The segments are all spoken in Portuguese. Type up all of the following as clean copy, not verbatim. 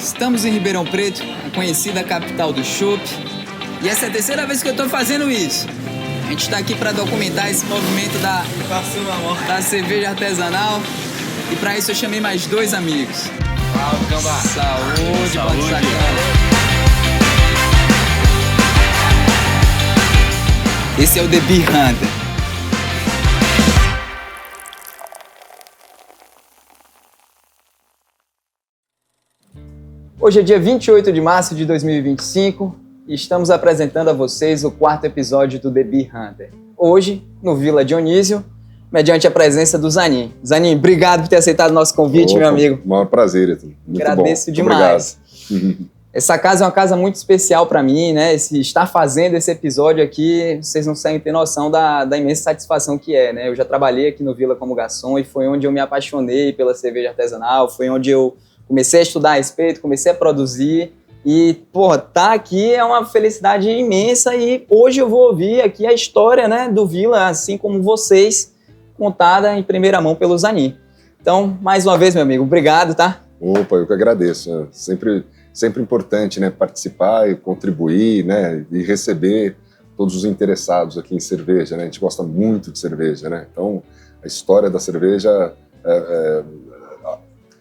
Estamos em Ribeirão Preto, a conhecida capital do chopp. E essa é a terceira vez que eu tô fazendo isso. A gente tá aqui pra documentar esse movimento da cerveja artesanal. E pra isso eu chamei mais dois amigos. Salve, Gambá. Saúde, pode sacana. Esse é o The Beer Hunter. Hoje é dia 28 de março de 2025 e estamos apresentando a vocês o quarto episódio do The Beer Hunter. Hoje, no Vila Dionísio, mediante a presença do Zanin. Zanin, obrigado por ter aceitado o nosso convite, meu amigo. Maior prazer, Ethan. Muito Agradeço bom. demais. Obrigado. Essa casa é uma casa muito especial para mim, né? Estar fazendo esse episódio aqui, vocês não conseguem ter noção da imensa satisfação que é, né? Eu já trabalhei aqui no Vila como garçom e foi onde eu me apaixonei pela cerveja artesanal, foi onde eu comecei a estudar a respeito, comecei a produzir e, porra, tá aqui é uma felicidade imensa e hoje eu vou ouvir aqui a história, né, do Vila, assim como vocês, contada em primeira mão pelo Zanin. Então, mais uma vez, meu amigo, obrigado, tá? Opa, eu que agradeço. É sempre importante, né, participar e contribuir, né, e receber todos os interessados aqui em cerveja, né? A gente gosta muito de cerveja, né? Então, a história da cerveja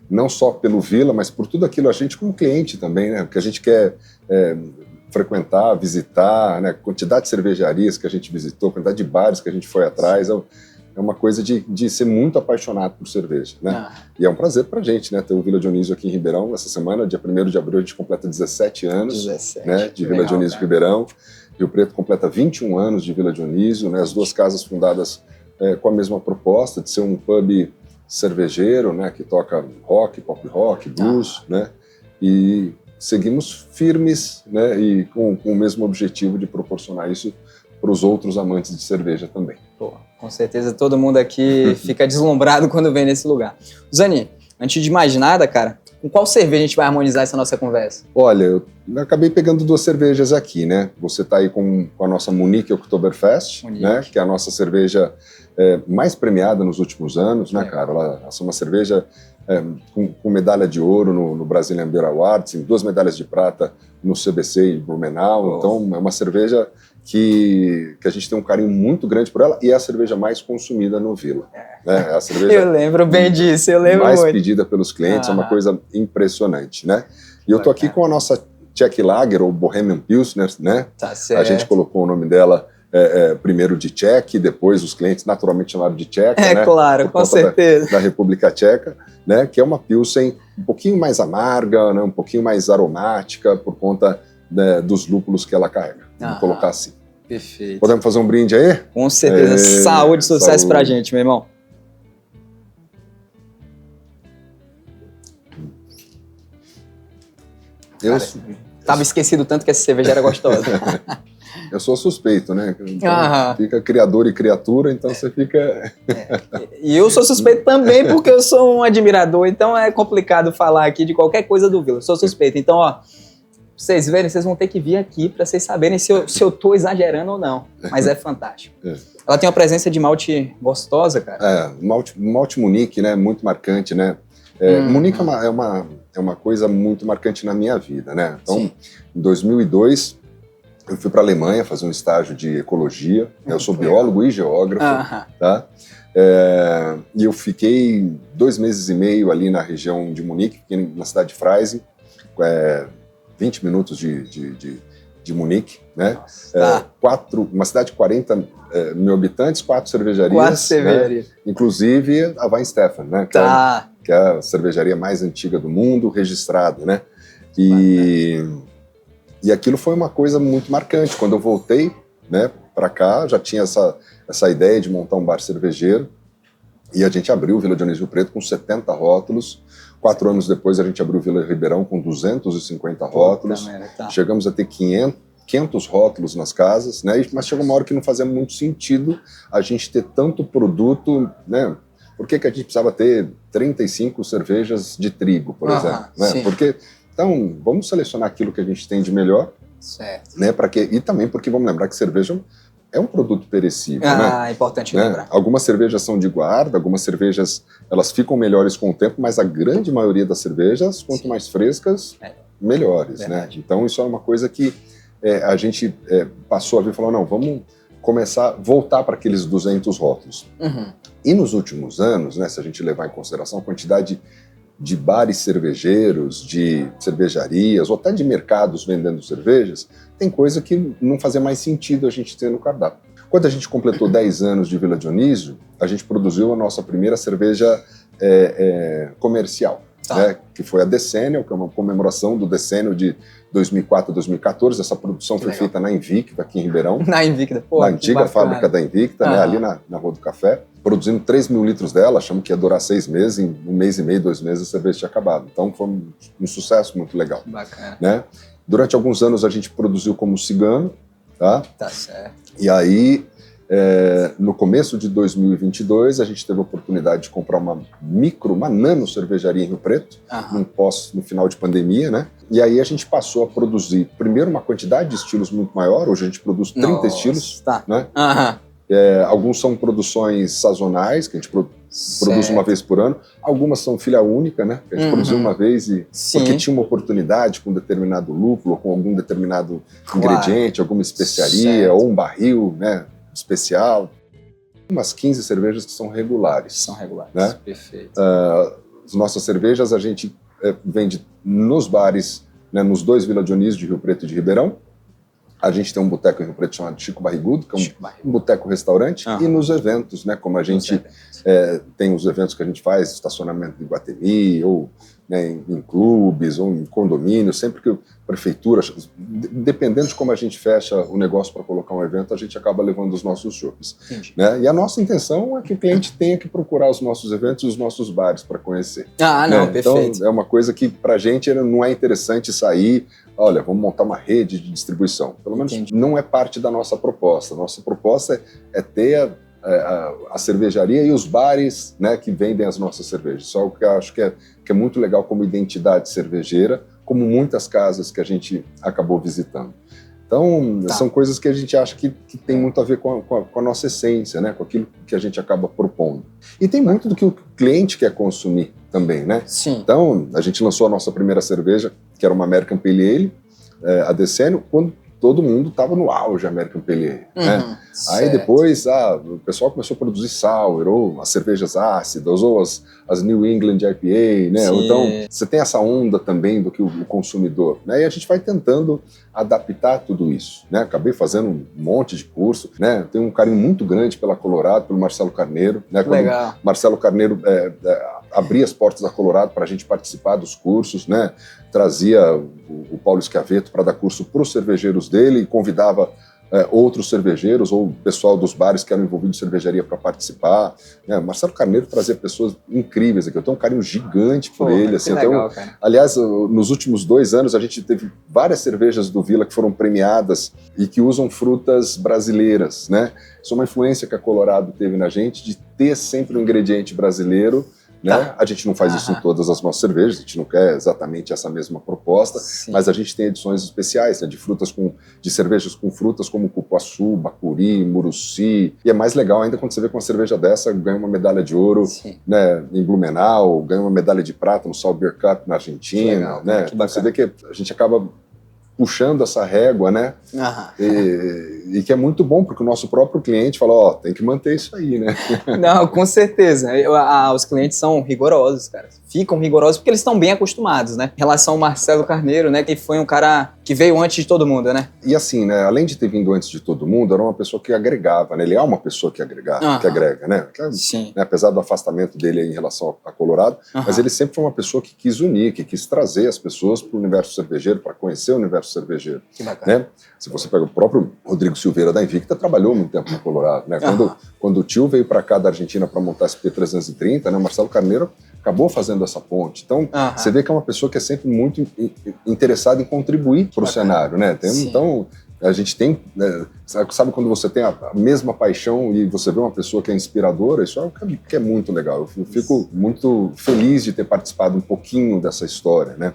não só pelo Vila, mas por tudo aquilo, a gente como cliente também, né? Que a gente quer frequentar, visitar, né? Quantidade de cervejarias que a gente visitou, quantidade de bares que a gente foi atrás, é uma coisa de ser muito apaixonado por cerveja, né? E é um prazer pra gente, né? Ter o Vila Dionísio aqui em Ribeirão. Essa semana, dia 1º de abril, a gente completa 17 anos, 17, né? De Vila Dionísio, Ribeirão. Rio Preto completa 21 anos de Vila Dionísio, né? As duas casas fundadas com a mesma proposta de ser um pub cervejeiro, né, que toca rock, pop rock, blues, né, e seguimos firmes, né, e com o mesmo objetivo de proporcionar isso para os outros amantes de cerveja também. Pô, com certeza todo mundo aqui fica deslumbrado quando vem nesse lugar. Zanin, antes de mais nada, cara, com qual cerveja a gente vai harmonizar essa nossa conversa? Olha, eu acabei pegando duas cervejas aqui, né, você tá aí com a nossa Munich Oktoberfest, né, que é a nossa cerveja mais premiada nos últimos anos, né, cara? Ela é uma cerveja com medalha de ouro no Brazilian Beer Awards, 2 medalhas de prata no CBC em Blumenau. Então, é uma cerveja que a gente tem um carinho muito grande por ela e é a cerveja mais consumida no Vila. Né? É a cerveja eu lembro bem disso, eu lembro mais muito. pedida pelos clientes, é uma coisa impressionante, né? E eu tô aqui com a nossa Czech Lager, ou Bohemian Pilsner, né? Tá certo. A gente colocou o nome dela primeiro de Czech, depois os clientes naturalmente chamaram de Tcheca, né? Claro, com certeza. Da República Tcheca, né? Que é uma Pilsen um pouquinho mais amarga, né? Um pouquinho mais aromática por conta, né, dos lúpulos que ela carrega. Vamos colocar assim. Perfeito. Podemos fazer um brinde aí? Com certeza. Saúde e sucesso pra gente, meu irmão. Tava esquecido tanto que essa cerveja era gostosa. Eu sou suspeito, né? Então, fica criador e criatura, então você fica... E eu sou suspeito também porque eu sou um admirador, então é complicado falar aqui de qualquer coisa do Vila. Eu sou suspeito. Então, ó, pra vocês verem, vocês vão ter que vir aqui pra vocês saberem se eu tô exagerando ou não. Mas é fantástico. Ela tem uma presença de malte gostosa, cara. Malte Munich, né? Muito marcante, né? Munich é uma coisa muito marcante na minha vida, né? Então, em 2002... eu fui para a Alemanha fazer um estágio de ecologia, eu sou biólogo e geógrafo, tá? E eu fiquei 2 meses e meio ali na região de Munique, na cidade de Freising, 20 minutos de Munique, né? Uma cidade de 40 mil habitantes, 4 cervejarias. 4 cervejarias. Né? Inclusive a Weinstefan, né? Que é a cervejaria mais antiga do mundo, registrada, né? E aquilo foi uma coisa muito marcante. Quando eu voltei, né, para cá, já tinha essa ideia de montar um bar cervejeiro e a gente abriu o Vila Dionísio Preto com 70 rótulos. 4 anos depois a gente abriu o Vila Ribeirão com 250 rótulos. Chegamos a ter 500 rótulos nas casas, né? Mas chegou uma hora que não fazia muito sentido a gente ter tanto produto, né? Por que a gente precisava ter 35 cervejas de trigo, por exemplo? Né? Porque... Então, vamos selecionar aquilo que a gente tem de melhor, certo, né? E também porque vamos lembrar que cerveja é um produto perecível, é importante lembrar. Algumas cervejas são de guarda, algumas cervejas elas ficam melhores com o tempo, mas a grande maioria das cervejas, quanto mais frescas, melhores, né? Então isso é uma coisa que a gente passou a ver e falou, não, vamos começar a voltar para aqueles 200 rótulos. E nos últimos anos, né, se a gente levar em consideração a quantidade de bares cervejeiros, de cervejarias, ou até de mercados vendendo cervejas, tem coisa que não fazia mais sentido a gente ter no cardápio. Quando a gente completou 10 anos de Vila Dionísio, a gente produziu a nossa primeira cerveja comercial, né, que foi a Decênio, que é uma comemoração do decênio de 2004 a 2014. Essa produção foi feita na Invicta, aqui em Ribeirão. Na Invicta, pô, na antiga fábrica da Invicta, né, ali na Rua do Café. Produzindo 3 mil litros dela, achamos que ia durar 6 meses, em 1 mês e meio, 2 meses a cerveja tinha acabado. Então foi um sucesso muito legal. Bacana. Né? Durante alguns anos a gente produziu como Cigano, tá? Tá certo. E aí, no começo de 2022, a gente teve a oportunidade de comprar uma nano cervejaria em Rio Preto, no final de pandemia, né? E aí a gente passou a produzir, primeiro, uma quantidade de estilos muito maior. Hoje a gente produz 30 estilos, né? Alguns são produções sazonais, que a gente produz uma vez por ano. Algumas são filha única, né? Que a gente produziu uma vez porque tinha uma oportunidade com um determinado lúpulo, com algum determinado ingrediente, alguma especiaria, ou um barril, né, especial. Umas 15 cervejas que são regulares. São regulares, né? Perfeito. As nossas cervejas a gente vende nos bares, né, nos 2 Vila Dionísio de Rio Preto e de Ribeirão. A gente tem um boteco em Rio Preto chamado Chico Barrigudo, que é um boteco-restaurante, e nos eventos, né, como a gente tem os eventos que a gente faz, estacionamento de Iguatemi, ou, né, em clubes, ou em condomínios, sempre que a prefeitura, dependendo de como a gente fecha o negócio para colocar um evento, a gente acaba levando os nossos chopps. Né? E a nossa intenção é que o cliente tenha que procurar os nossos eventos e os nossos bares para conhecer. Não, perfeito. Então é uma coisa que para a gente não é interessante sair, olha, vamos montar uma rede de distribuição. Pelo menos não é parte da nossa proposta. A nossa proposta é ter a cervejaria e os bares, né, que vendem as nossas cervejas. Isso é algo que eu acho que é muito legal como identidade cervejeira, como muitas casas que a gente acabou visitando. Então, são coisas que a gente acha que tem muito a ver com a nossa essência, né, com aquilo que a gente acaba propondo. E tem muito do que o cliente quer consumir também, né? Sim. Então, a gente lançou a nossa primeira cerveja, que era uma American Pale Ale, a Decênio, quando todo mundo estava no auge American Pale Ale, né? Aí depois o pessoal começou a produzir sour, ou as cervejas ácidas, ou as New England IPA, né? Então você tem essa onda também do que o consumidor, né? E a gente vai tentando adaptar tudo isso, né? Acabei fazendo um monte de curso, né? Tenho um carinho muito grande pela Colorado, pelo Marcelo Carneiro, né? Legal. Quando Marcelo Carneiro abria as portas da Colorado para a gente participar dos cursos, né? Trazia o Paulo Schiavetto para dar curso para os cervejeiros dele e convidava outros cervejeiros ou o pessoal dos bares que eram envolvidos em cervejaria para participar. Marcelo Carneiro trazia pessoas incríveis aqui. Eu tenho um carinho gigante por ele. Assim, legal, aliás, nos últimos 2 anos a gente teve várias cervejas do Vila que foram premiadas e que usam frutas brasileiras, né? Isso é uma influência que a Colorado teve na gente de ter sempre um ingrediente brasileiro. Né? A gente não faz isso em todas as nossas cervejas, a gente não quer exatamente essa mesma proposta, mas a gente tem edições especiais, né, de cervejas com frutas como cupuaçu, bacuri, muruci, e é mais legal ainda quando você vê que uma cerveja dessa ganha uma medalha de ouro, né, em Blumenau, ganha uma medalha de prata no Sour Beer Cup na Argentina, legal, né? Então você vê que a gente acaba puxando essa régua, né? E que é muito bom, porque o nosso próprio cliente fala, tem que manter isso aí, né? Não, com certeza. Os clientes são rigorosos, cara. Ficam rigorosos porque eles estão bem acostumados, né? Em relação ao Marcelo Carneiro, né? Que foi um cara que veio antes de todo mundo, né? E assim, né? Além de ter vindo antes de todo mundo, era uma pessoa que agregava, né? Ele é uma pessoa que agrega, né? Sim. Né? Apesar do afastamento dele em relação a Colorado, mas ele sempre foi uma pessoa que quis unir, que quis trazer as pessoas para o universo cervejeiro, para conhecer o universo cervejeiro. Que bacana. Né? Se você pega o próprio Rodrigo Silveira da Invicta, trabalhou muito tempo na Colorado, né? Quando o tio veio para cá da Argentina para montar a SP330, né? O Marcelo Carneiro acabou fazendo essa ponte. Então, você vê que é uma pessoa que é sempre muito interessada em contribuir para o cenário, né? Então, a gente tem, né, sabe quando você tem a mesma paixão e você vê uma pessoa que é inspiradora, isso é algo que é muito legal. Eu fico muito feliz de ter participado um pouquinho dessa história, né?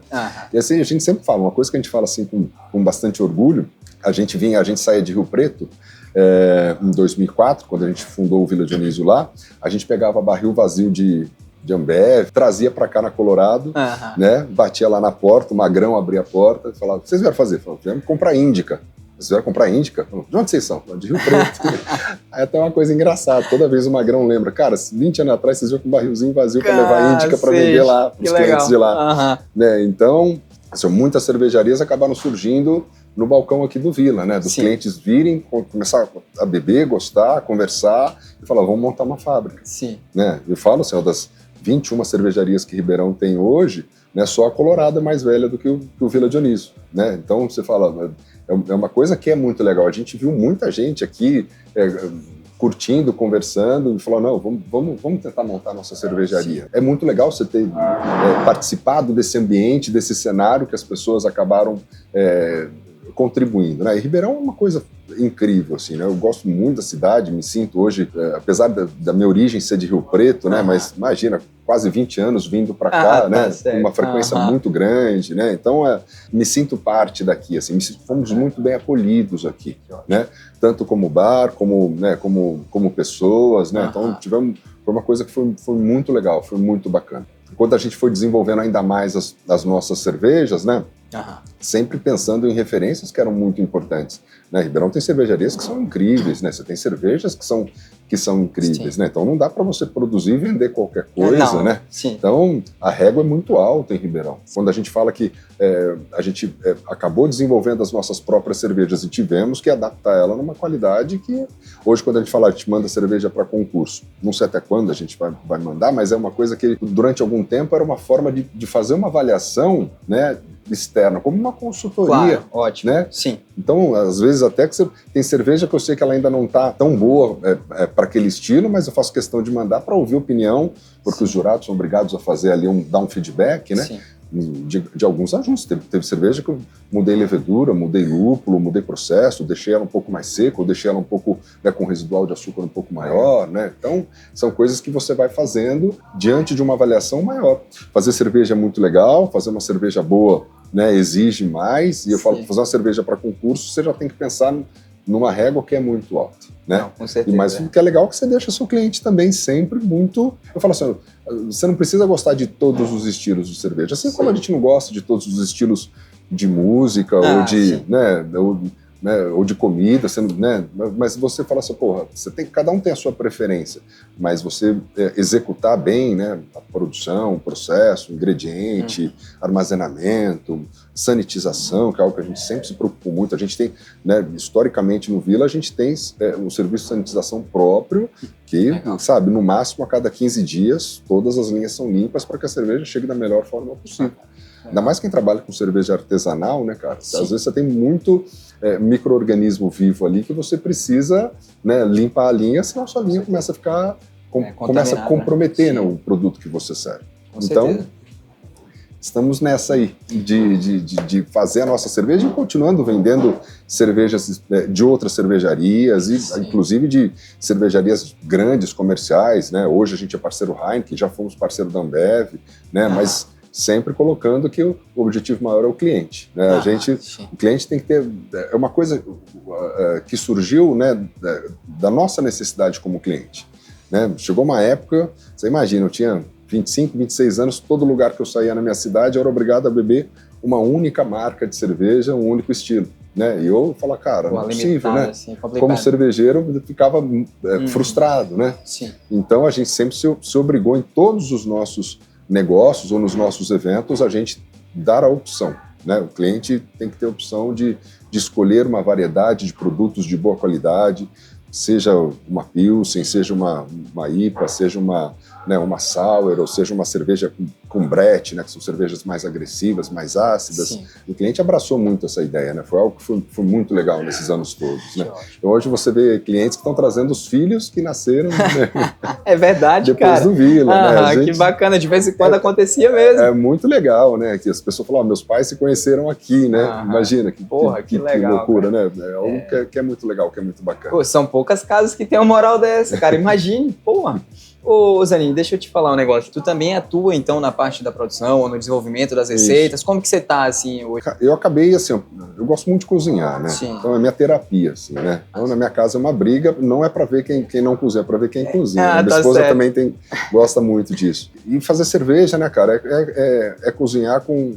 E assim, a gente sempre fala, uma coisa que a gente fala assim com bastante orgulho, a gente saía de Rio Preto, em 2004, quando a gente fundou o Vila Dionísio lá, a gente pegava barril vazio de Ambev, trazia para cá na Colorado, né? Batia lá na porta, o Magrão abria a porta e falava: vocês vieram fazer? Falaram: viemos comprar Índica. Vocês vieram comprar Índica? Falaram: de onde vocês são? De Rio Preto. Aí até uma coisa engraçada, toda vez o Magrão lembra: cara, 20 anos atrás vocês iam com um barrilzinho vazio para levar Índica para vender lá, para os clientes de lá. Né? Então, assim, muitas cervejarias acabaram surgindo no balcão aqui do Vila, né? Dos clientes virem, começar a beber, gostar, conversar e falar: vamos montar uma fábrica. Sim. Né? Eu falo assim, das 21 cervejarias que Ribeirão tem hoje, né, só a Colorado é mais velha do que o Vila Dionísio, né? Então você fala, é uma coisa que é muito legal. A gente viu muita gente aqui curtindo, conversando e falou: não, vamos tentar montar nossa cervejaria. É muito legal você ter participado desse ambiente, desse cenário que as pessoas acabaram contribuindo, né? E Ribeirão é uma coisa incrível, assim, né? Eu gosto muito da cidade, me sinto hoje, apesar da minha origem ser de Rio Preto, né? Mas imagina, quase 20 anos vindo para cá, né? Com uma frequência muito grande, né? Então, me sinto parte daqui, assim, fomos muito bem acolhidos aqui, né? Tanto como bar, como pessoas, né? Então, foi uma coisa que foi muito legal, foi muito bacana. Quando a gente foi desenvolvendo ainda mais as nossas cervejas, né? Sempre pensando em referências que eram muito importantes, né? Ribeirão tem cervejarias que são incríveis, né? Você tem cervejas que são incríveis, né? Então não dá para você produzir e vender qualquer coisa, né? Então a régua é muito alta em Ribeirão. Quando a gente fala que a gente acabou desenvolvendo as nossas próprias cervejas e tivemos que adaptar ela numa qualidade que hoje, quando a gente fala, a gente manda cerveja para concurso, não sei até quando a gente vai mandar, mas é uma coisa que durante algum tempo era uma forma de fazer uma avaliação, né, externa, como uma consultoria. Claro, ótimo. Né? Sim. Então, às vezes até que você tem cerveja que eu sei que ela ainda não está tão boa para aquele estilo, mas eu faço questão de mandar para ouvir opinião, porque os jurados são obrigados a fazer ali dar um feedback, né? De alguns ajustes. Teve cerveja que eu mudei levedura, mudei lúpulo, mudei processo, deixei ela um pouco mais seca, ou deixei ela um pouco, né, com residual de açúcar um pouco maior, né? Então, são coisas que você vai fazendo diante de uma avaliação maior. Fazer cerveja é muito legal, fazer uma cerveja boa, né, exige mais, e eu falo que fazer uma cerveja para concurso, você já tem que pensar numa régua que é muito alta, né? Não, com certeza. Mas o que é legal é que você deixa seu cliente também sempre muito... Eu falo assim, você não precisa gostar de todos os estilos de cerveja, assim como a gente não gosta de todos os estilos de música ou de, ou de comida, né? Mas você fala assim, porra, cada um tem a sua preferência, mas você executar bem, né, a produção, o processo, o ingrediente, armazenamento, sanitização, que é algo que a gente sempre se preocupa muito. A gente tem, né, historicamente no Vila, a gente tem um serviço de sanitização próprio que, sabe, no máximo a cada 15 dias, todas as linhas são limpas para que a cerveja chegue da melhor forma possível. Ainda mais quem trabalha com cerveja artesanal, né, cara? Às vezes você tem muito micro-organismo vivo ali que você precisa, né, limpar a linha, senão a sua linha começa a ficar... começa a comprometer, né, o produto que você serve. Então, estamos nessa aí de fazer a nossa cerveja e continuando vendendo cervejas de outras cervejarias, e inclusive de cervejarias grandes, comerciais, né? Hoje a gente é parceiro Heineken, já fomos parceiro da Ambev, né? Mas sempre colocando que o objetivo maior é o cliente, né? O cliente tem que ter... É uma coisa que surgiu, né, da nossa necessidade como cliente, né? Chegou uma época, você imagina, eu tinha 25, 26 anos, todo lugar que eu saía na minha cidade eu era obrigado a beber uma única marca de cerveja, um único estilo, né? E eu falava, cara, não é possível, né? Assim, como cervejeiro, eu ficava frustrado, né? Sim. Então a gente sempre se obrigou em todos os nossos negócios ou nos nossos eventos a gente dar a opção, né? O cliente tem que ter a opção de escolher uma variedade de produtos de boa qualidade, seja uma Pilsen, seja uma IPA, seja uma Sour, ou seja uma cerveja com brete, né, que são cervejas mais agressivas, mais ácidas. Sim. O cliente abraçou muito essa ideia, né? Foi algo que foi muito legal nesses anos todos, né? Então, hoje você vê clientes que estão trazendo os filhos que nasceram, né? É verdade, depois cara. Do Vila, né? Que bacana, de vez em quando acontecia mesmo. É muito legal, né? Que as pessoas falam, meus pais se conheceram aqui, né? Imagina, que legal, loucura, cara. Né? É algo que é muito legal, que é muito bacana. Pô, são poucas casas que têm uma moral dessa, cara. Imagine, porra. Ô, Zanin, deixa eu te falar um negócio. Tu também atua, então, na parte da produção ou no desenvolvimento das receitas? Isso. Como que você tá, assim, hoje? Eu acabei, assim, eu gosto muito de cozinhar, né? Sim. Então é minha terapia, assim, né? Então na minha casa é uma briga, não é pra ver quem não cozinha, é pra ver quem cozinha. Minha tá esposa certo. também gosta muito disso. E fazer cerveja, né, cara? É cozinhar com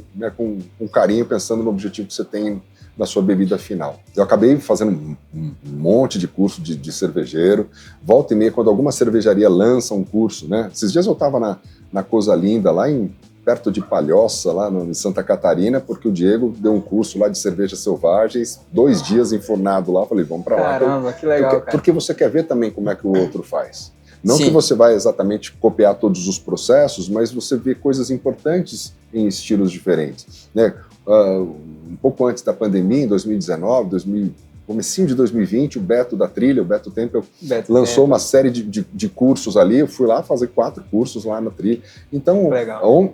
carinho, pensando no objetivo que você tem da sua bebida final. Eu acabei fazendo um monte de curso de cervejeiro. Volta e meia, quando alguma cervejaria lança um curso, né? Esses dias eu estava na Coisa Linda, lá perto de Palhoça, lá em Santa Catarina, porque o Diego deu um curso lá de cervejas selvagens, 2 dias enfornado lá. Eu falei, vamos para lá. Caramba, que legal, cara. Porque você quer ver também como é que o outro faz. Não Sim. que você vai exatamente copiar todos os processos, mas você vê coisas importantes em estilos diferentes, né? Um pouco antes da pandemia, em 2019, comecinho de 2020, o Beto da Trilha, o Beto Tempel, lançou uma série de cursos ali. Eu fui lá fazer 4 cursos lá na Trilha. Então,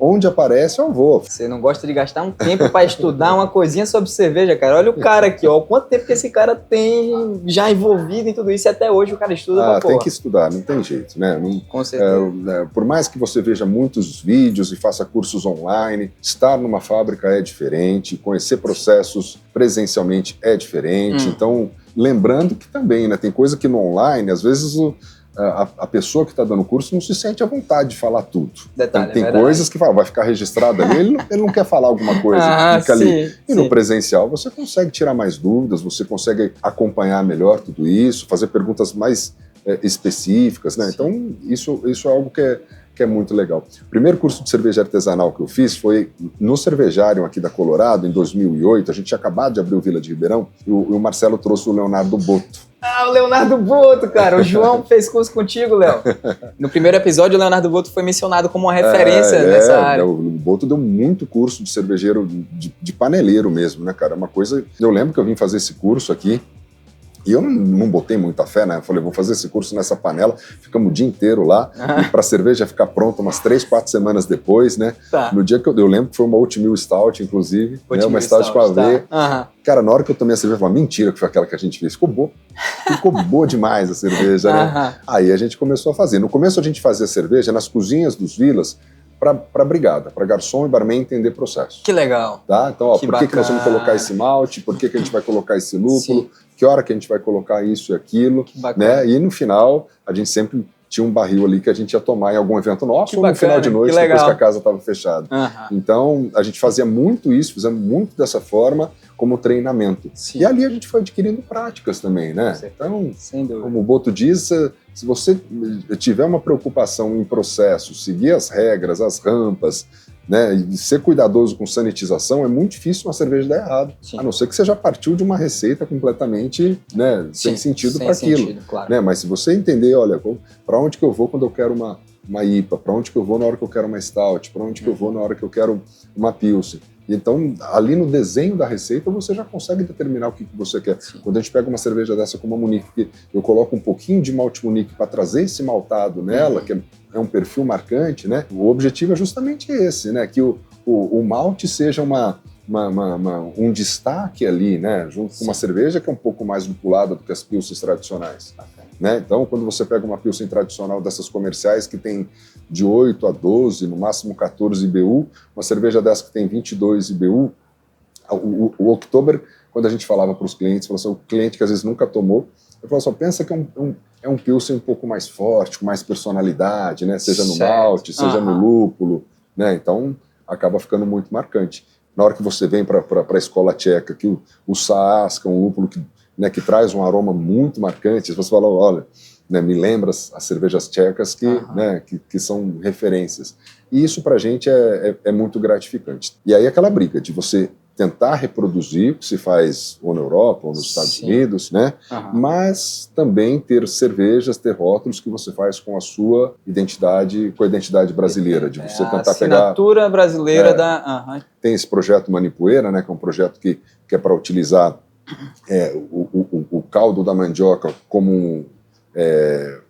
onde aparece, eu vou. Você não gosta de gastar um tempo para estudar uma coisinha sobre cerveja, cara? Olha o cara aqui, ó. Quanto tempo que esse cara tem já envolvido em tudo isso e até hoje o cara estuda pra porra. Tem que estudar, não tem jeito, né? Com certeza. Por mais que você veja muitos vídeos e faça cursos online, estar numa fábrica é diferente, conhecer processos presencialmente é diferente. Então, lembrando que também, né, tem coisa que no online, às vezes a pessoa que está dando o curso não se sente à vontade de falar tudo. Detalhe, tem coisas que vai ficar registrado ali, ele não quer falar alguma coisa, fica ali. E no presencial você consegue tirar mais dúvidas, você consegue acompanhar melhor tudo isso, fazer perguntas mais específicas, né? Então, isso é algo que é muito legal. O primeiro curso de cerveja artesanal que eu fiz foi no Cervejário aqui da Colorado, em 2008. A gente tinha acabado de abrir o Vila de Ribeirão e o Marcelo trouxe o Leonardo Boto. Ah, o Leonardo Boto, cara. O João fez curso contigo, Léo. No primeiro episódio, o Leonardo Boto foi mencionado como uma referência nessa área. O Boto deu muito curso de cervejeiro, de paneleiro mesmo, né, cara? Uma coisa... Eu lembro que eu vim fazer esse curso aqui, e eu não botei muita fé, né? Eu falei, vou fazer esse curso nessa panela, ficamos o dia inteiro lá, e pra cerveja ficar pronta umas 3, 4 semanas depois, né? Tá. No dia que eu lembro que foi uma Oatmeal Stout, inclusive, né? Uma Stout com aveia. Tá. Cara, na hora que eu tomei a cerveja, eu falei, mentira que foi aquela que a gente fez. Ficou boa demais a cerveja, né? Aí a gente começou a fazer. No começo a gente fazia cerveja nas cozinhas dos vilas, para brigada, para garçom e barman entender processo. Que legal. Tá? Então, por que nós vamos colocar esse malte? Por que a gente vai colocar esse lúpulo? Sim. Que hora que a gente vai colocar isso e aquilo? Né? E no final, a gente sempre tinha um barril ali que a gente ia tomar em algum evento nosso ou no final de noite, depois que a casa estava fechada. Então, a gente fazia muito isso, fizemos muito dessa forma como treinamento. Sim. E ali a gente foi adquirindo práticas também, né? Então, como o Boto diz, se você tiver uma preocupação em processo, seguir as regras, as rampas, né, e ser cuidadoso com sanitização, é muito difícil uma cerveja dar errado. Sim. A não ser que você já partiu de uma receita completamente, né, sem sentido para aquilo. Claro. Né? Mas se você entender, olha, para onde que eu vou quando eu quero uma IPA, para onde que eu vou na hora que eu quero uma Stout, para onde que eu vou na hora que eu quero uma Pilsen. Então, ali no desenho da receita, você já consegue determinar o que você quer. Sim. Quando a gente pega uma cerveja dessa como a Munique, que eu coloco um pouquinho de malte Munique para trazer esse maltado nela, que é um perfil marcante, né? O objetivo é justamente esse, né? Que o malte seja um destaque ali, né? Junto com uma cerveja que é um pouco mais lupulada do que as pilsens tradicionais. Né? Então, quando você pega uma pilsen tradicional dessas comerciais que tem de 8 a 12, no máximo 14 IBU, uma cerveja dessa que tem 22 IBU, o Oktober, quando a gente falava para os clientes, falou assim, o cliente que às vezes nunca tomou, eu falava só, pensa que é um pilsen um pouco mais forte, com mais personalidade, né? Seja no malte, seja no lúpulo, né? Então, acaba ficando muito marcante. Na hora que você vem para a escola tcheca, que o Saaska, um lúpulo que traz um aroma muito marcante, você fala, olha, né, me lembra as cervejas tchecas que são referências. E isso para a gente é muito gratificante. E aí aquela briga de você tentar reproduzir o que se faz ou na Europa ou nos Estados Unidos, né? Mas também ter cervejas, ter rótulos que você faz com a sua identidade, com a identidade brasileira, de você tentar pegar... A assinatura brasileira da... Tem esse projeto Manipoeira, né, que é um projeto que é para utilizar o caldo da mandioca como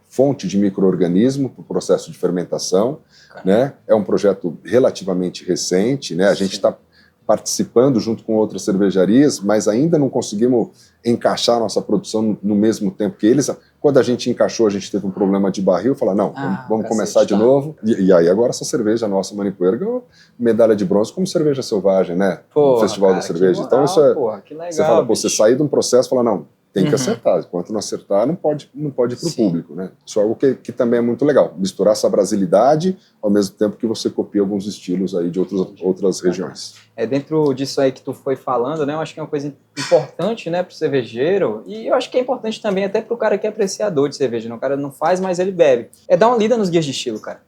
fonte de micro-organismo para o processo de fermentação, né? É um projeto relativamente recente, né? A gente está participando junto com outras cervejarias, mas ainda não conseguimos encaixar a nossa produção no mesmo tempo que eles. Quando a gente encaixou, a gente teve um problema de barril, falar, não, vamos começar de novo. E aí agora essa cerveja nossa Manipueira ganhou medalha de bronze como cerveja selvagem, né? No Festival da Cerveja. Então isso é, que legal, você fala, você sair de um processo e falar, não, tem que acertar. Enquanto não acertar, não pode ir para o público, né? Isso é algo que também é muito legal. Misturar essa brasilidade ao mesmo tempo que você copia alguns estilos aí de outras regiões. Dentro disso aí que tu foi falando, né? Eu acho que é uma coisa importante, né, pro cervejeiro. E eu acho que é importante também até pro cara que é apreciador de cerveja. Né? O cara não faz, mas ele bebe. Dar uma lida nos guias de estilo, cara.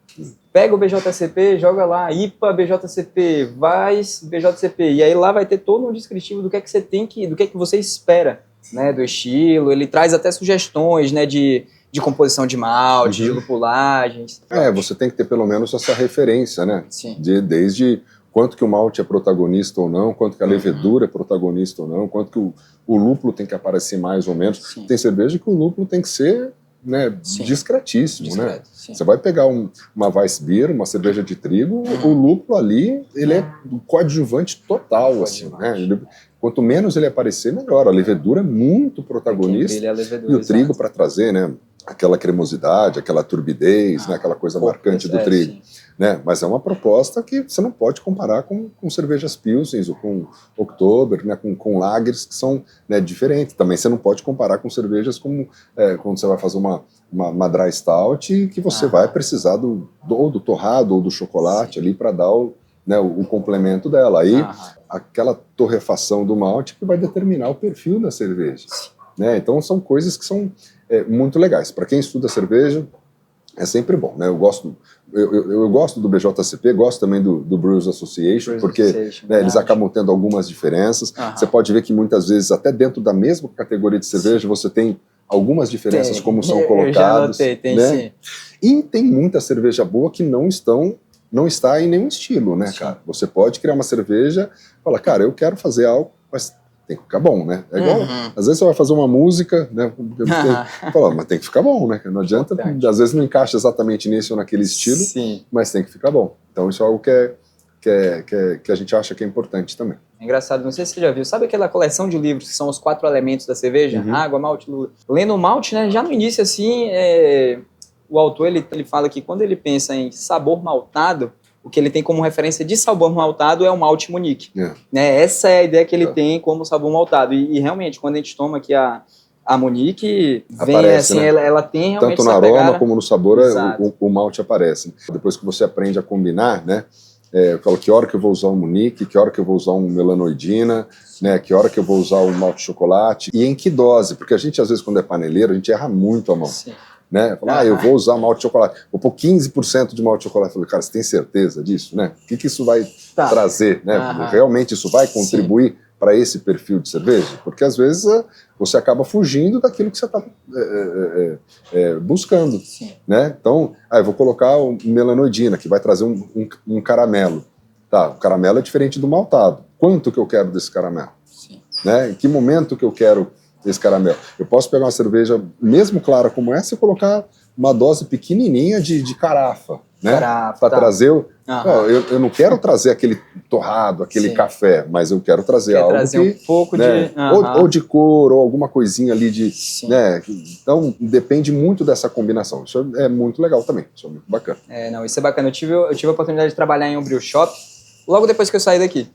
Pega o BJCP, joga lá, IPA, BJCP, Weiss, BJCP. E aí lá vai ter todo um descritivo do que é que você tem do que é que você espera, né, do estilo. Ele traz até sugestões, né, de composição de malte, de lupulagens. Você tem que ter pelo menos essa referência, né? Sim. Desde quanto que o malte é protagonista ou não, quanto que a levedura é protagonista ou não, quanto que o lúpulo tem que aparecer mais ou menos. Sim. Tem cerveja que o lúpulo tem que ser, né, discretíssimo, né? Sim. Você vai pegar uma Weissbier, uma cerveja de trigo, o lúpulo ali, ele é coadjuvante total, assim, né? Quanto menos ele aparecer, melhor. A levedura é muito protagonista, e o trigo para trazer, né, aquela cremosidade, aquela turbidez, né, aquela coisa marcante do trigo. Né? Mas é uma proposta que você não pode comparar com cervejas Pilsens ou com Oktober, né, com lagers que são, né, diferentes. Também você não pode comparar com cervejas como quando você vai fazer uma dry stout, que você vai precisar ou do torrado ou do chocolate ali para dar o complemento dela. Aí aquela torrefação do malte que vai determinar o perfil da cerveja. Né? Então são coisas que são muito legais. Para quem estuda cerveja, é sempre bom, né? Eu gosto do BJCP, gosto também do Brewers Association, porque eles acabam tendo algumas diferenças. Você pode ver que muitas vezes, até dentro da mesma categoria de cerveja, você tem algumas diferenças como são colocados. Eu já notei, né? Sim. E tem muita cerveja boa que não está em nenhum estilo, né, cara? Você pode criar uma cerveja e falar, cara, eu quero fazer algo, mas tem que ficar bom, né? É igual, às vezes você vai fazer uma música, né? Mas tem que ficar bom, né? Não adianta, às vezes não encaixa exatamente nesse ou naquele estilo, mas tem que ficar bom. Então isso é algo que a gente acha que é importante também. É engraçado, não sei se você já viu, sabe aquela coleção de livros que são os 4 elementos da cerveja? Água, malte, lúpulo. Lendo o malte, né? Já no início, assim, o autor ele fala que quando ele pensa em sabor maltado, o que ele tem como referência de sabor maltado é o malte Munique. Né? Essa é a ideia que ele tem como sabor maltado. E realmente, quando a gente toma aqui a Munique, aparece, assim, né? ela tem realmente tanto na aroma como no sabor, o malte aparece. Depois que você aprende a combinar, né? Eu falo que hora que eu vou usar um Munique, que hora que eu vou usar um melanoidina, né? Que hora que eu vou usar um malte chocolate e em que dose, porque a gente às vezes quando é paneleiro, a gente erra muito a mão. Sim. Né? Eu vou usar malte de chocolate, vou pôr 15% de malte de chocolate. Eu falei, cara, você tem certeza disso, né? O que isso vai trazer, né? Realmente isso vai contribuir para esse perfil de cerveja? Porque às vezes você acaba fugindo daquilo que você está buscando, né? Então, eu vou colocar o melanoidina, que vai trazer um caramelo. Tá, o caramelo é diferente do maltado. Quanto que eu quero desse caramelo? Né? Em que momento que eu quero esse caramelo? Eu posso pegar uma cerveja, mesmo clara como essa, e colocar uma dose pequenininha de carafa, né? Para trazer eu não quero trazer aquele torrado, aquele café, mas eu quero trazer algo um pouco, né, ou de cor, ou alguma coisinha ali né? Então, depende muito dessa combinação. Isso é muito legal também, isso é muito bacana. Isso é bacana. Eu tive a oportunidade de trabalhar em um brew shop, logo depois que eu saí daqui.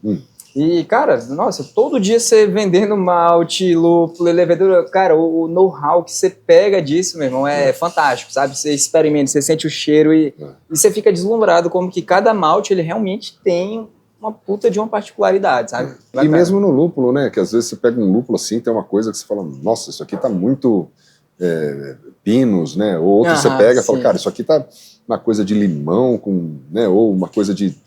E, cara, nossa, todo dia você vendendo malte, lúpulo, levedura, cara, o know-how que você pega disso, meu irmão, é fantástico, sabe? Você experimenta, você sente o cheiro e você fica deslumbrado como que cada malte, ele realmente tem uma puta de uma particularidade, sabe? E mesmo no lúpulo, né, que às vezes você pega um lúpulo assim, tem uma coisa que você fala, nossa, isso aqui tá muito pinos, né? Ou outro você pega e fala, cara, isso aqui tá uma coisa de limão, né? Ou uma coisa de...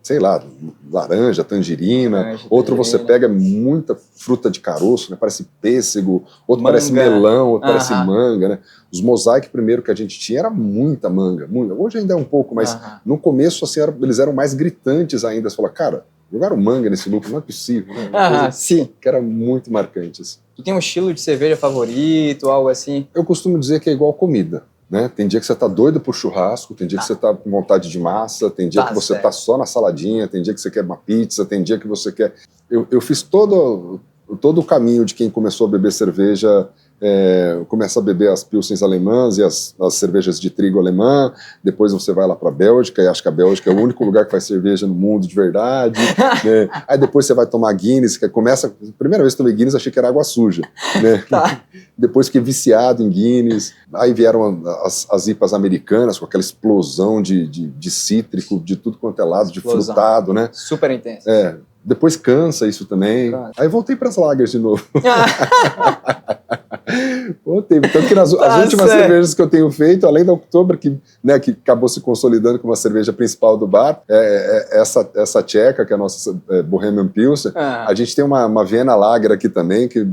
sei lá, laranja, tangerina. Outro você pega muita fruta de caroço, né? Parece pêssego, outro parece melão, outro parece manga, né? Os mosaic primeiro que a gente tinha era muita manga. Hoje ainda é um pouco, mas no começo assim, eles eram mais gritantes ainda. Você fala, cara, jogaram manga nesse lúpulo, não é possível. Né? Que era muito marcante. Assim. Tu tem um estilo de cerveja favorito, algo assim? Eu costumo dizer que é igual comida. Né? Tem dia que você tá doido por churrasco, tem dia que você tá com vontade de massa, tem dia que você tá só na saladinha, tem dia que você quer uma pizza, tem dia que você quer... Eu fiz todo o caminho de quem começou a beber cerveja começa a beber as pilsens alemãs e as cervejas de trigo alemã, depois você vai lá para a Bélgica e acha que a Bélgica é o único lugar que faz cerveja no mundo de verdade, né? Aí depois você vai tomar Guinness, que começa, a primeira vez que tomei Guinness achei que era água suja, né? Tá. Depois fiquei viciado em Guinness, aí vieram as IPAs americanas com aquela explosão de cítrico, de tudo quanto é lado, de frutado, né? Super intenso. Depois cansa isso também. Claro. Aí voltei para as lagers de novo. Voltei. Tanto que as últimas cervejas que eu tenho feito, além da Oktober, que acabou se consolidando como a cerveja principal do bar, essa tcheca, que é a nossa Bohemian Pilsen. A gente tem uma Vienna Lager aqui também, que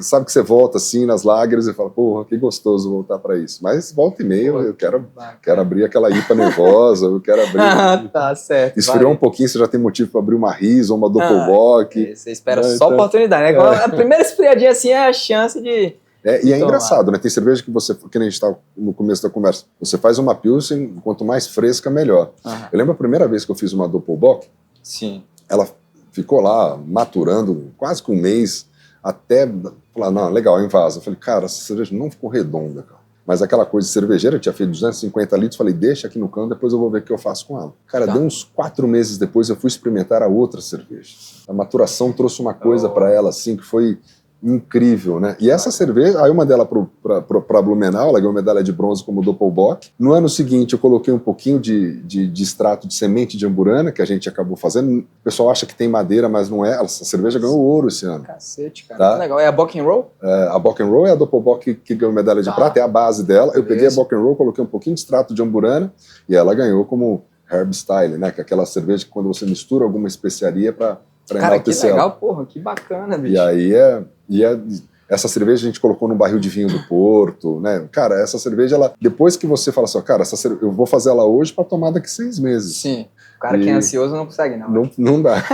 sabe que você volta assim nas lagers e fala, porra, que gostoso voltar para isso. Mas volta e meia eu quero abrir aquela IPA nervosa, eu quero abrir. Tá certo. Esfriou um pouquinho, você já tem motivo para abrir uma Riesling ou uma Doppelbock. Você espera só a oportunidade, né? A primeira esfriadinha assim é a chance de... E é engraçado, né? Tem cerveja que você, que nem a gente estava no começo da conversa, você faz uma Pilsen, quanto mais fresca, melhor. Eu lembro a primeira vez que eu fiz uma Doppelbock, sim, ela ficou lá maturando quase que um mês, até falar, não, legal, invasa. Eu falei, cara, essa cerveja não ficou redonda, cara. Mas aquela coisa de cervejeira, eu tinha feito 250 litros, falei, deixa aqui no canto, depois eu vou ver o que eu faço com ela. Cara, deu uns 4 meses depois, eu fui experimentar a outra cerveja. A maturação trouxe uma coisa para ela, assim, que foi incrível, né? E essa cerveja, aí uma dela para Blumenau, ela ganhou medalha de bronze como Doppelbock. No ano seguinte, eu coloquei um pouquinho de extrato de semente de amburana, que a gente acabou fazendo. O pessoal acha que tem madeira, mas não é. Essa cerveja ganhou ouro esse ano. Cacete, cara. Tá? Que legal. É a Bock & Roll? A Bock & Roll é a Doppelbock que ganhou medalha de prata, é a base dela. Eu peguei a Bock & Roll, coloquei um pouquinho de extrato de amburana e ela ganhou como Herb Style, né? Que é aquela cerveja que quando você mistura alguma especiaria para cara, que legal, porra, que bacana, bicho. E aí essa cerveja a gente colocou num barril de vinho do Porto, né? Cara, essa cerveja, ela, depois que você fala assim, cara, eu vou fazer ela hoje para tomar daqui 6 meses. Sim. O cara que é ansioso não consegue, não. Não dá.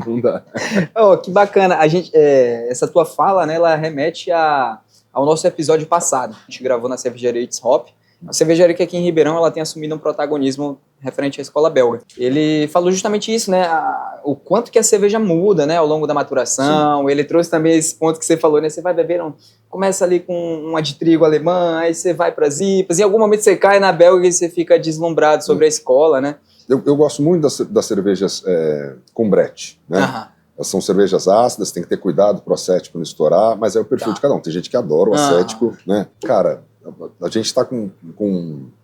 Não dá. Que bacana. A gente, essa tua fala, né, ela remete ao nosso episódio passado. A gente gravou na cervejaria It's Hop. A cervejaria que aqui em Ribeirão, ela tem assumido um protagonismo referente à escola belga. Ele falou justamente isso, né? O quanto que a cerveja muda, né? Ao longo da maturação. Sim. Ele trouxe também esse ponto que você falou, né? Você vai beber, começa ali com uma de trigo alemã, aí você vai para as IPAs, em algum momento você cai na belga e você fica deslumbrado sobre a escola, né? Eu gosto muito das cervejas com brete, né? Elas são cervejas ácidas, tem que ter cuidado pro acético não estourar, mas é o perfil de cada um. Tem gente que adora o acético, né? Cara, a gente está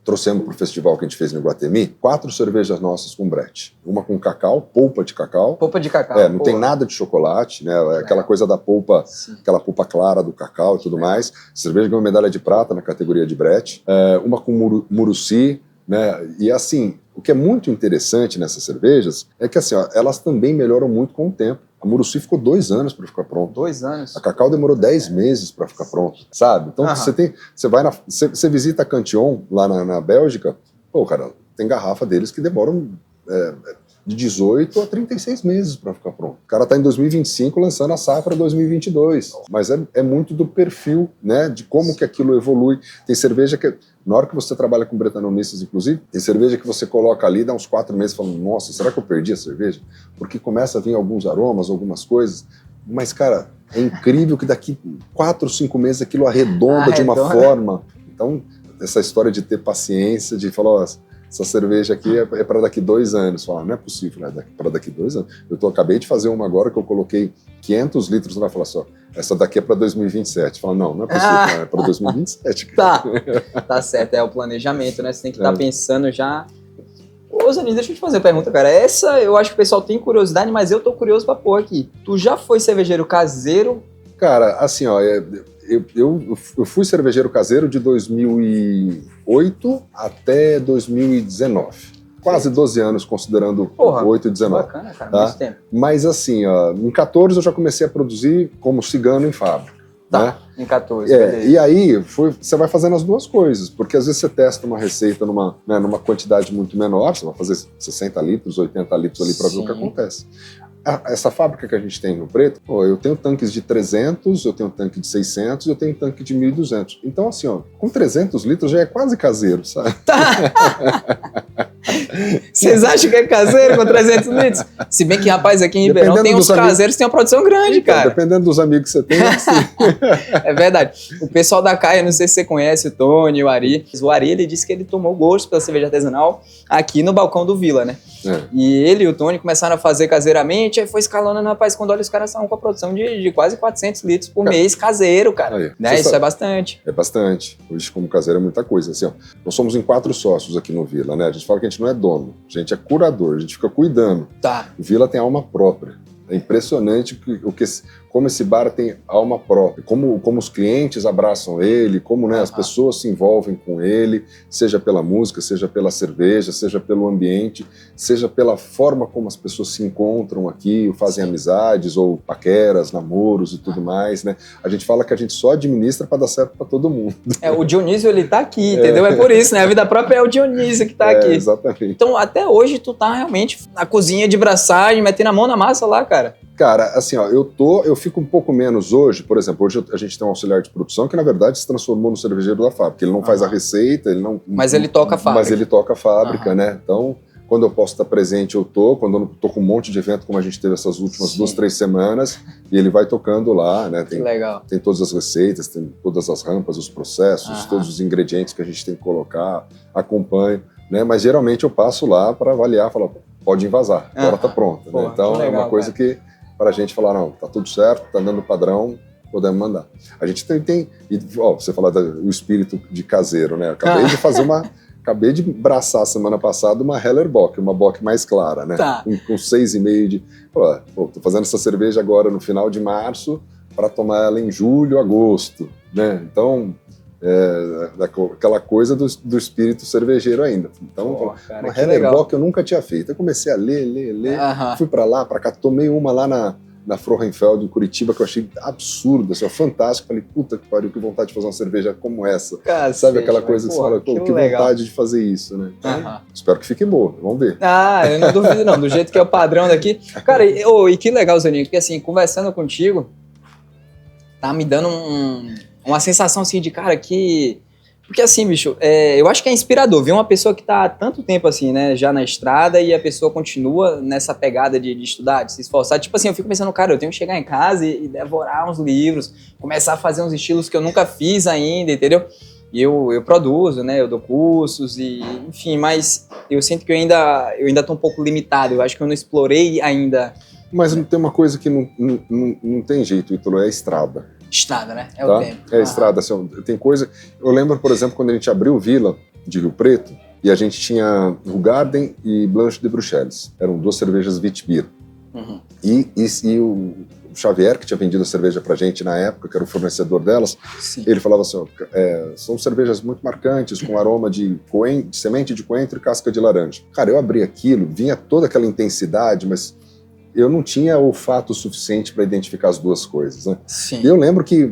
trouxemos para o festival que a gente fez no Iguatemi 4 cervejas nossas com brete. Uma com cacau, polpa de cacau. Polpa de cacau. Não tem nada de chocolate, né? Aquela coisa da polpa, aquela polpa clara do cacau e tudo mais. A cerveja ganhou medalha de prata na categoria de brete. Uma com muruci, né? E assim, o que é muito interessante nessas cervejas é que assim, elas também melhoram muito com o tempo. A Muruci ficou 2 anos para ficar pronto. 2 anos? A Cacau demorou 10 meses para ficar pronto, sabe? Então você visita a Cantillon lá na Bélgica, pô, cara, tem garrafa deles que demoram de 18 a 36 meses para ficar pronto. O cara tá em 2025 lançando a safra 2022. Mas é muito do perfil, né? De como que aquilo evolui. Tem cerveja que, na hora que você trabalha com bretanomices, inclusive, tem cerveja que você coloca ali, dá uns 4 meses falando, nossa, será que eu perdi a cerveja? Porque começa a vir alguns aromas, algumas coisas. Mas, cara, é incrível que daqui 4, 5 meses aquilo arredonda de uma forma. Então, essa história de ter paciência, de falar, ó, essa cerveja aqui é para daqui 2 anos. Fala, não é possível, né? Para daqui 2 anos. Acabei de fazer uma agora que eu coloquei 500 litros lá, falar só, essa daqui é para 2027. Fala, não é possível, não, é para 2027. Tá certo, é o planejamento, né? Você tem que estar pensando já. Ô, Zanin, deixa eu te fazer uma pergunta, cara. Essa eu acho que o pessoal tem curiosidade, mas eu tô curioso pra pôr aqui. Tu já foi cervejeiro caseiro? Cara, assim, ó, eu fui cervejeiro caseiro de 2008 até 2019. Quase 12 anos, considerando 8 e 19. Bacana, cara, muito tempo. Mas assim, ó, em 14 eu já comecei a produzir como cigano em fábrica. Né? Em 14. E aí você vai fazendo as duas coisas, porque às vezes você testa uma receita numa quantidade muito menor, você vai fazer 60 litros, 80 litros ali para ver o que acontece. Essa fábrica que a gente tem no Preto, eu tenho tanques de 300, eu tenho tanque de 600, eu tenho tanque de 1.200. Então, assim, ó, com 300 litros já é quase caseiro, sabe? Vocês acham que é caseiro com 300 litros? Se bem que, rapaz, aqui em Ribeirão tem uns caseiros que tem uma produção grande, então, cara. Dependendo dos amigos que você tem, sim. É verdade. O pessoal da Caia, não sei se você conhece, o Tony, o Ari. O Ari, ele disse que ele tomou gosto pela cerveja artesanal aqui no balcão do Vila, né? E ele e o Tony começaram a fazer caseiramente, aí foi escalando, rapaz, quando olha, os caras estavam com a produção de quase 400 litros por mês caseiro, cara. Aí, né? Isso é bastante. É bastante. Hoje, como caseiro, é muita coisa. Assim, ó, nós somos em 4 sócios aqui no Vila, né? A gente fala que a gente não é dono, a gente é curador, a gente fica cuidando. Tá. O Vila tem alma própria. É impressionante como esse bar tem alma própria, como os clientes abraçam ele, como as pessoas se envolvem com ele, seja pela música, seja pela cerveja, seja pelo ambiente, seja pela forma como as pessoas se encontram aqui, fazem amizades ou paqueras, namoros e tudo mais, né? A gente fala que a gente só administra para dar certo para todo mundo. O Dionísio, ele tá aqui, entendeu? É por isso, né? A vida própria é o Dionísio que tá aqui. Exatamente. Então, até hoje, tu tá realmente na cozinha de braçagem, metendo a mão na massa lá, cara. Cara, assim, ó, eu fico um pouco menos hoje, por exemplo, hoje a gente tem um auxiliar de produção que, na verdade, se transformou no cervejeiro da fábrica. Ele não faz a receita, ele não... Mas ele toca a fábrica. Mas ele toca a fábrica, né? Então, quando eu posso estar presente, eu tô. Quando eu não tô com um monte de evento, como a gente teve essas últimas 2, 3 semanas, e ele vai tocando lá, né? Tem, legal. Tem todas as receitas, tem todas as rampas, os processos, todos os ingredientes que a gente tem que colocar, acompanho, né? Mas, geralmente, eu passo lá para avaliar, falar, pode invasar, agora tá pronta, né? Então, legal, é uma coisa que... para a gente falar, não, tá tudo certo, tá dando padrão, podemos mandar. A gente tem você falar do espírito de caseiro, né? Acabei de braçar semana passada uma Heller Bock, uma Bock mais clara, né? Tá. Com 6,5 de... tô fazendo essa cerveja agora no final de março para tomar ela em julho, agosto, né? Então, aquela coisa do espírito cervejeiro ainda. Então, uma Heller Bock eu nunca tinha feito. Eu comecei a ler, fui para lá, para cá, tomei uma lá na Frauenfeld, em Curitiba, que eu achei absurda, assim, fantástico. Falei, puta que pariu, que vontade de fazer uma cerveja como essa. Sabe aquela coisa que você fala, que vontade de fazer isso, né? Então, espero que fique boa, vamos ver. Eu não duvido não, do jeito que é o padrão daqui. Cara, e que legal, Zaninho, porque assim, conversando contigo, tá me dando uma sensação assim de, cara, que... Porque assim, bicho, eu acho que é inspirador ver uma pessoa que tá há tanto tempo assim, né, já na estrada, e a pessoa continua nessa pegada de estudar, de se esforçar. Tipo assim, eu fico pensando, cara, eu tenho que chegar em casa e devorar uns livros, começar a fazer uns estilos que eu nunca fiz ainda, entendeu? E eu produzo, né, eu dou cursos, e enfim, mas eu sinto que eu ainda tô um pouco limitado, eu acho que eu não explorei ainda. Mas não tem uma coisa que não tem jeito, Ítalo, é a estrada. Estrada, né? É o tempo. É a estrada. Assim, tem coisa... Eu lembro, por exemplo, quando a gente abriu o Vila de Rio Preto, e a gente tinha o Garden e Blanche de Bruxelles. Eram 2 cervejas Witbier. E o Xavier, que tinha vendido a cerveja pra gente na época, que era o fornecedor delas, ele falava assim, são cervejas muito marcantes, com aroma de semente de coentro e casca de laranja. Cara, eu abri aquilo, vinha toda aquela intensidade, mas... eu não tinha olfato suficiente para identificar as duas coisas, né? Sim. E eu lembro que,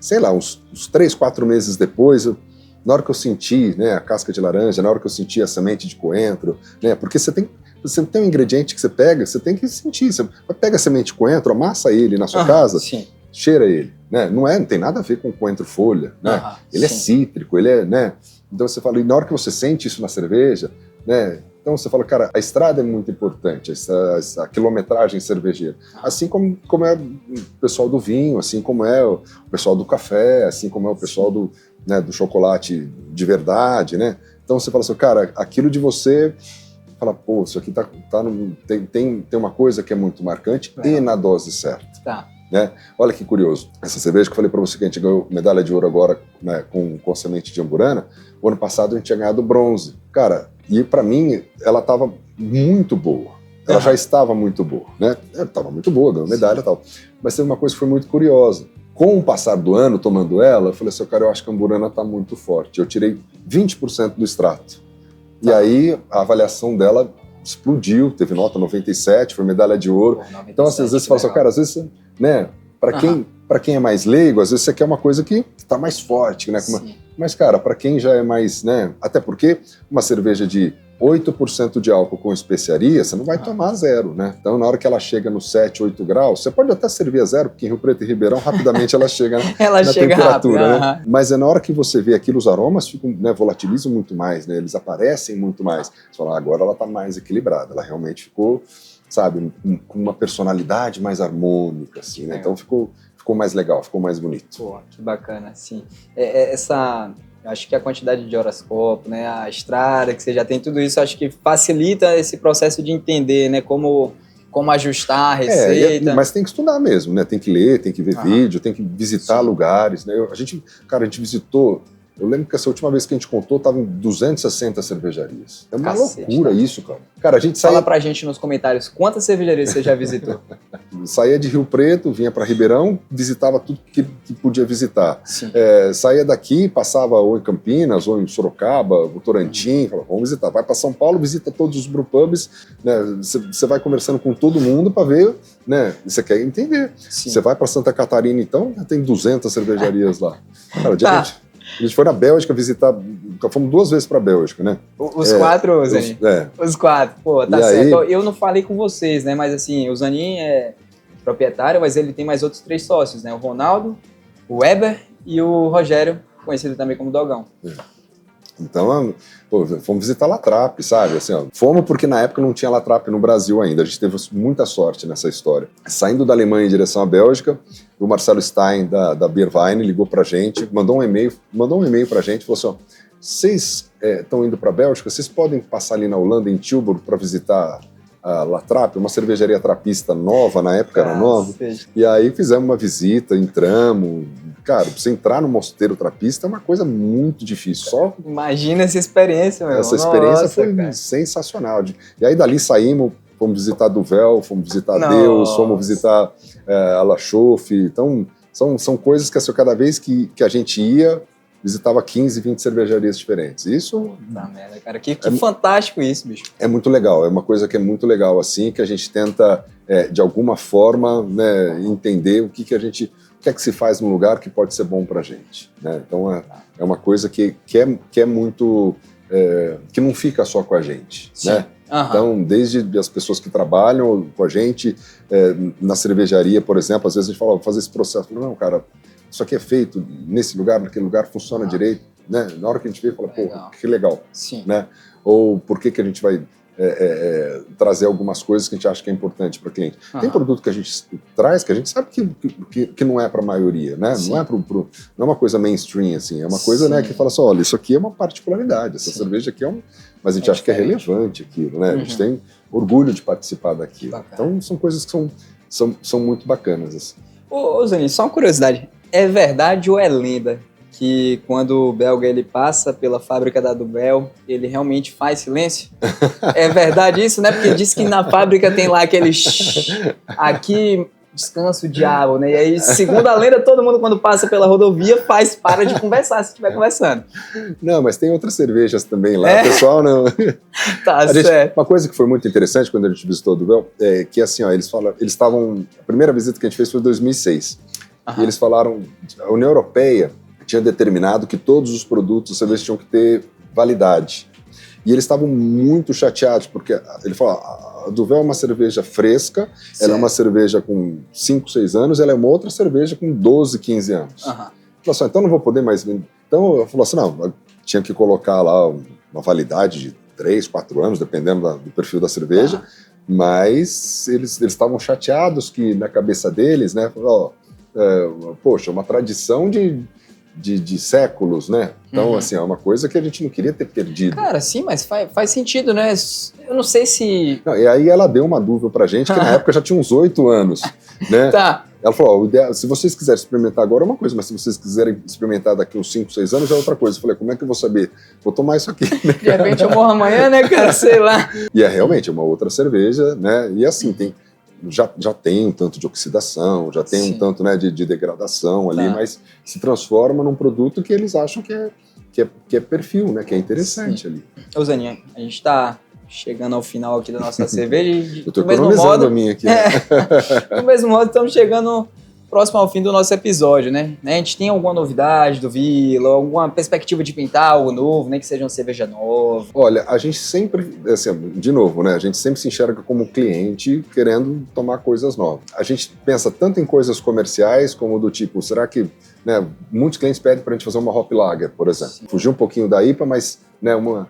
sei lá, uns 3, 4 meses depois, na hora que eu senti, né, a casca de laranja, na hora que eu senti a semente de coentro, né, porque você tem um ingrediente que você pega, você tem que sentir. Você pega a semente de coentro, amassa ele na sua casa, cheira ele, né? Não tem nada a ver com coentro folha, né? Ele é cítrico, ele é, né? Então você fala, e na hora que você sente isso na cerveja, né? Então você fala, cara, a estrada é muito importante, essa quilometragem cervejeira. Assim como é o pessoal do vinho, assim como é o pessoal do café, assim como é o pessoal do chocolate de verdade, né? Então você fala assim, cara, aquilo de você... fala, pô, isso aqui tem uma coisa que é muito marcante e na dose certa. Né? Olha que curioso. Essa cerveja que eu falei para você que a gente ganhou medalha de ouro agora, né, com semente de amburana, o ano passado a gente tinha ganhado bronze. Cara, e para mim ela estava muito boa. Ela já estava muito boa, né? Estava muito boa, ganhou medalha e tal. Mas teve uma coisa que foi muito curiosa. Com o passar do ano, tomando ela, eu falei assim, cara, eu acho que a amburana está muito forte. Eu tirei 20% do extrato. E aí a avaliação dela explodiu, teve nota 97, foi medalha de ouro. 97, então, às vezes você fala assim, cara, às vezes, né, para quem é mais leigo, às vezes você quer uma coisa que está mais forte, né? Mas, cara, para quem já é mais, né, até porque uma cerveja de 8% de álcool com especiaria, você não vai tomar 0, né? Então, na hora que ela chega no 7, 8 graus, você pode até servir a 0, porque em Rio Preto e Ribeirão, rapidamente ela chega na temperatura, né? Mas é na hora que você vê aquilo, os aromas ficam, né, volatilizam muito mais, né? Eles aparecem muito mais. Você fala, agora ela está mais equilibrada, ela realmente ficou, sabe, com uma personalidade mais harmônica, assim, né? Então ficou mais legal, ficou mais bonito. Pô, que bacana, assim. Acho que a quantidade de horoscópio, né, a estrada que você já tem, tudo isso, acho que facilita esse processo de entender, né, como ajustar a receita. Mas tem que estudar mesmo, né? Tem que ler, tem que ver vídeo, tem que visitar lugares, né? A gente visitou. Eu lembro que essa última vez que a gente contou, estava em 260 cervejarias. É uma loucura isso, cara. Cara, a gente Fala pra gente nos comentários quantas cervejarias você já visitou. Saía de Rio Preto, vinha para Ribeirão, visitava tudo que podia visitar. Saía daqui, passava ou em Campinas, ou em Sorocaba, Votorantim, falava, vamos visitar. Vai para São Paulo, visita todos os brewpubs, né? Você vai conversando com todo mundo para ver, né? Você quer entender. Você vai para Santa Catarina, então, tem 200 cervejarias lá. Cara, a gente foi na Bélgica visitar, fomos 2 vezes pra Bélgica, né? Os 4, Zanin? Os 4, pô, tá certo. Eu não falei com vocês, né? Mas assim, o Zanin é proprietário, mas ele tem mais outros 3 sócios, né? O Ronaldo, o Weber e o Rogério, conhecido também como Dogão. Então, pô, fomos visitar La Trappe, sabe? Assim, ó, fomos porque na época não tinha La Trappe no Brasil ainda. A gente teve muita sorte nessa história. Saindo da Alemanha em direção à Bélgica, o Marcelo Stein, da Beervine, ligou pra gente, mandou um e-mail pra gente, falou assim, ó, vocês estão indo pra Bélgica, vocês podem passar ali na Holanda, em Tilburg, para visitar a La Trappe, uma cervejaria trapista nova, na época era nova. E aí fizemos uma visita, entramos. Cara, pra você entrar no mosteiro trapista é uma coisa muito difícil. Imagina essa experiência, meu. Essa experiência foi sensacional. E aí dali saímos, fomos visitar Duvel, fomos visitar Deus, fomos visitar a La Chauffe. Então, são coisas que cada vez que a gente ia, visitava 15, 20 cervejarias diferentes. Isso... merda, cara. Que fantástico isso, bicho. É muito legal. É uma coisa que é muito legal, assim, que a gente tenta, de alguma forma, né, entender o que é que se faz num lugar que pode ser bom pra gente, né? Então, é uma coisa que é muito... que não fica só com a gente, né? Então, desde as pessoas que trabalham com a gente, na cervejaria, por exemplo, às vezes a gente fala, vou fazer esse processo. Não, cara, isso aqui é feito nesse lugar, naquele lugar, funciona direito, né? Na hora que a gente vê, fala, pô, que legal, né? Ou por que a gente vai trazer algumas coisas que a gente acha que é importante para o cliente. Tem produto que a gente traz que a gente sabe que não é para a maioria, né? Não é uma coisa mainstream, assim, é uma coisa, né, que fala assim, olha, isso aqui é uma particularidade, essa cerveja aqui mas a gente acha que é relevante aquilo, né? A gente tem orgulho de participar daquilo. Bacana. Então são coisas que são muito bacanas, assim. Ô Zanin, só uma curiosidade, é verdade ou é lenda que quando o belga ele passa pela fábrica da Duvel, ele realmente faz silêncio? É verdade isso, né? Porque diz que na fábrica tem lá aquele aqui descanso o diabo, né? E aí, segundo a lenda, todo mundo quando passa pela rodovia para de conversar se estiver conversando. Não, mas tem outras cervejas também lá, pessoal não... Tá certo. Uma coisa que foi muito interessante quando a gente visitou a Duvel, é que assim, ó, eles estavam... A primeira visita que a gente fez foi em 2006. E eles falaram, a União Europeia tinha determinado que todos os produtos de cerveja tinham que ter validade. E eles estavam muito chateados, porque ele falou, a Duvel é uma cerveja fresca, ela é uma cerveja com 5, 6 anos, ela é uma outra cerveja com 12, 15 anos. Ele falou assim, então não vou poder mais vender. Então eu falei assim, não, tinha que colocar lá uma validade de 3, 4 anos, dependendo do perfil da cerveja, mas eles estavam chateados que na cabeça deles, né, poxa, uma tradição de séculos, né? Então, assim, é uma coisa que a gente não queria ter perdido. Cara, sim, mas faz sentido, né? Eu não sei se... Não, e aí ela deu uma dúvida pra gente, que na época já tinha uns 8 anos, né? Ela falou, o ideal, se vocês quiserem experimentar agora é uma coisa, mas se vocês quiserem experimentar daqui uns 5, 6 anos é outra coisa. Eu falei, como é que eu vou saber? Vou tomar isso aqui, né? De repente eu morro amanhã, né, cara? Sei lá. E é realmente uma outra cerveja, né? E assim, já tem um tanto de oxidação, já tem um tanto, né, de degradação ali, mas se transforma num produto que eles acham que é perfil, né, que é interessante ali. Ô Zanin, a gente tá chegando ao final aqui da nossa cerveja. Eu tô economizando a minha aqui. Do mesmo modo, estamos chegando próximo ao fim do nosso episódio, né? A gente tem alguma novidade do Vila, alguma perspectiva de pintar algo novo, nem que seja uma cerveja nova? Olha, a gente sempre, assim, de novo, né? A gente sempre se enxerga como cliente querendo tomar coisas novas. A gente pensa tanto em coisas comerciais como do tipo, será que, né, muitos clientes pedem para a gente fazer uma hop lager, por exemplo. Sim. Fugir um pouquinho da IPA, mas, né, uma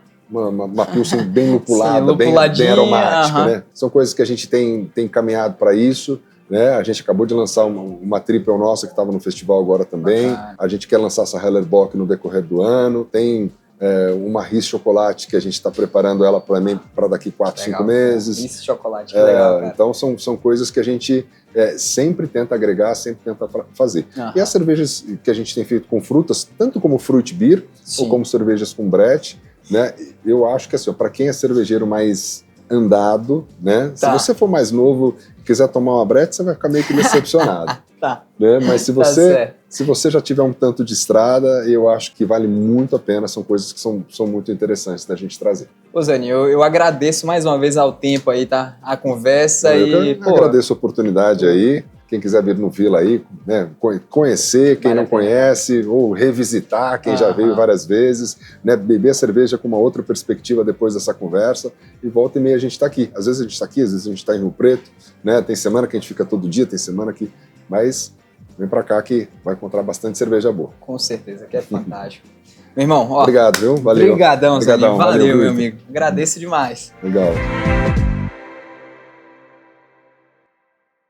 pilsen bem lupulada, sim, bem aromática, né? São coisas que a gente tem caminhado para isso, né? A gente acabou de lançar uma triple nossa que estava no festival agora também. A gente quer lançar essa Hellerbock no decorrer do ano. Tem uma Ris Chocolate que a gente está preparando ela para daqui 4, 5 meses. Ris Chocolate, que legal, cara. Então são coisas que a gente sempre tenta agregar, sempre tenta fazer. E as cervejas que a gente tem feito com frutas, tanto como fruit beer, ou como cervejas com brete, né? Eu acho que assim, para quem é cervejeiro mais andado, né? Se você for mais novo e quiser tomar uma brete, você vai ficar meio que decepcionado. Né? Mas se você já tiver um tanto de estrada, eu acho que vale muito a pena, são coisas que são muito interessantes da gente trazer. Ô Zani, eu agradeço mais uma vez ao tempo aí, tá? A conversa agradeço a oportunidade aí. Quem quiser vir no Vila aí, né, conhecer quem não conhece, ou revisitar quem já veio várias vezes, né, beber a cerveja com uma outra perspectiva depois dessa conversa, e volta e meia a gente está aqui. Às vezes a gente está aqui, às vezes a gente está em Rio Preto, né, tem semana que a gente fica todo dia, tem semana que... Mas vem para cá que vai encontrar bastante cerveja boa. Com certeza, que é fantástico. Meu irmão, ó... Obrigado, viu? Valeu. Obrigadão, Zani. Valeu, meu amigo. Agradeço demais. Legal.